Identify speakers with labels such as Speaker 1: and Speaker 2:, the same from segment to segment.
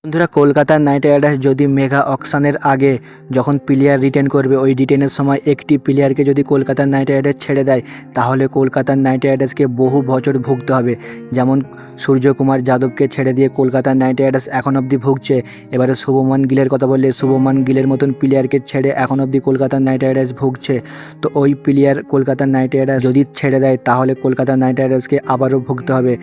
Speaker 1: বন্ধুরা, Kolkata night Riders যদি mega অকশনের আগে যখন প্লেয়ার রিটেন করবে, ওই রিটেনের সময় একটি প্লেয়ারকে যদি কলকাতা নাইট রাইডার্স ছেড়ে দেয়, তাহলে কলকাতা নাইট রাইডার্সকে বহু বছর ভুগতে হবে। যেমন সূর্যকুমার যাদবকে ছেড়ে দিয়ে কলকাতা নাইট রাইডার্স এখন অবধি ভুগছে। এবারে শুভমান গিলের কথা বললে, শুভমান গিলের মতন প্লেয়ারকে ছেড়ে এখন অবধি কলকাতা নাইট রাইডার্স ভুগছে। তো ওই প্লেয়ার কলকাতা নাইট রাইডার্স যদি ছেড়ে দেয়, তাহলে কলকাতা নাইট রাইডার্সকে আবারও ভুগতে হবে।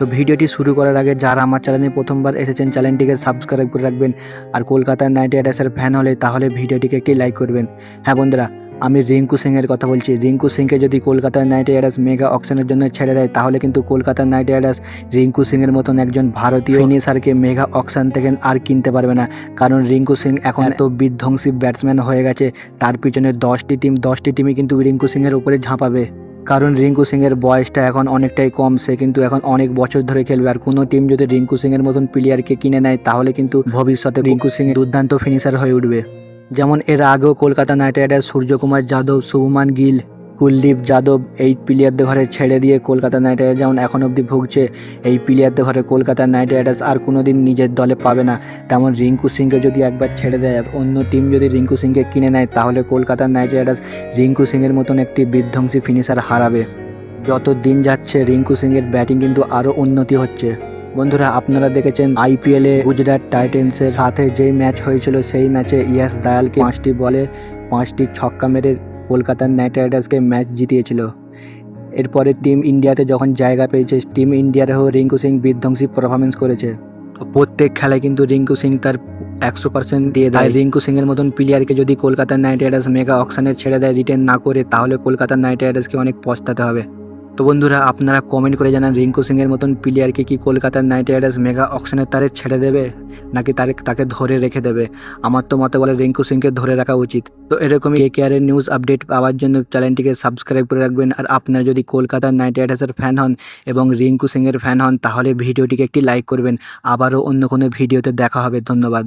Speaker 1: তো ভিডিওটি শুরু করার আগে যারা আমার চ্যানেলে প্রথমবার এসেছেন, চ্যানেলটিকে সাবস্ক্রাইব করে রাখবেন। আর কলকাতা নাইট রাইডার্সের ফ্যান হলে তাহলে ভিডিওটিকে একটি লাইক করবেন। হ্যাঁ বন্ধুরা, আমি রিঙ্কু সিংয়ের কথা বলছি। রিঙ্কু সিংকে যদি কলকাতা নাইট রাইডার্স মেগা অকশনের জন্য ছেড়ে দেয়, তাহলে কিন্তু কলকাতা নাইট রাইডার্স রিঙ্কু সিংয়ের মতন একজন ভারতীয় ফিনিশারকে মেগা অকশন থেকে আর কিনতে পারবে না। কারণ রিঙ্কু সিং এখন এত বিধ্বংসী ব্যাটসম্যান হয়ে গেছে, তার পিছনে 10টি টিমই কিন্তু রিঙ্কু সিংয়ের উপরে ঝাঁপাবে। কারণ রিঙ্কু সিংয়ের বয়সটা এখন অনেকটাই কম, সে কিন্তু এখন অনেক বছর ধরে খেলবে। আর কোনো টিম যদি রিঙ্কু সিংয়ের মতন প্লেয়ারকে কিনে নেয়, তাহলে কিন্তু ভবিষ্যতে রিঙ্কু সিং দুর্দান্ত ফিনিশার হয়ে উঠবে। যেমন এর আগেও কলকাতা নাইট রাইডার্স সূর্যকুমার যাদব, শুভমান গিল, কুলদীপ যাদব এই প্লেয়ারদের ঘরে ছেড়ে দিয়ে কলকাতা নাইট রাইডার্স যেমন এখন অবধি ভুগছে, এই প্লেয়ারদের ঘরে কলকাতা নাইট রাইডার্স আর কোনো দিন নিজের দলে পাবে না। তেমন রিঙ্কু সিংকে যদি একবার ছেড়ে দেয় আর অন্য টিম যদি রিঙ্কু সিংকে কিনে নেয়, তাহলে কলকাতা নাইট রাইডার্স রিঙ্কু সিংয়ের মতন একটি বিধ্বংসী ফিনিশার হারাবে। যত দিন যাচ্ছে রিঙ্কু সিংয়ের ব্যাটিং কিন্তু আরও উন্নতি হচ্ছে। বন্ধুরা, আপনারা দেখেছেন আইপিএলে গুজরাট টাইটেন্সের সাথে যেই ম্যাচ হয়েছিল, সেই ম্যাচে ইয়াশ দয়ালকে 5টি বলে 5টি ছক্কা মেরে কলকাতা নাইট রাইডার্সকে ম্যাচ জিতিয়েছিল। এরপরে টিম ইন্ডিয়াতে যখন জায়গা পেয়েছে, টিম ইন্ডিয়ার হয়েও রিঙ্কু সিং বিধ্বংসী পারফরমেন্স করেছে। প্রত্যেক খেলায় কিন্তু রিঙ্কু সিং তার 100% দিয়ে দেয়। রিঙ্কু সিংয়ের মতন প্লেয়ারকে যদি কলকাতা নাইট রাইডার্স মেগা অকশনে ছেড়ে দেয়, রিটেন না করে, তাহলে কলকাতা নাইট রাইডার্সকে অনেক পস্তাতে হবে। তো বন্ধুরা, আপনারা কমেন্ট করে জানান রিঙ্কু সিংয়ের মতন প্লেয়ারকে কি কলকাতা নাইট রাইডার্স মেগা অকশনের তারে ছেড়ে দেবে, নাকি তাকে ধরে রেখে দেবে। আমার তো মতে বলে রিঙ্কু সিংকে ধরে রাখা উচিত। তো এরকমই কেকেআরের নিউজ আপডেট পাওয়ার জন্য চ্যানেলটিকে সাবস্ক্রাইব করে রাখবেন। আর আপনারা যদি কলকাতা নাইট রাইডার্সের ফ্যান হন এবং রিঙ্কু সিংয়ের ফ্যান হন, তাহলে ভিডিওটিকে একটি লাইক করবেন। আবারও অন্য কোনো ভিডিওতে দেখা হবে। ধন্যবাদ।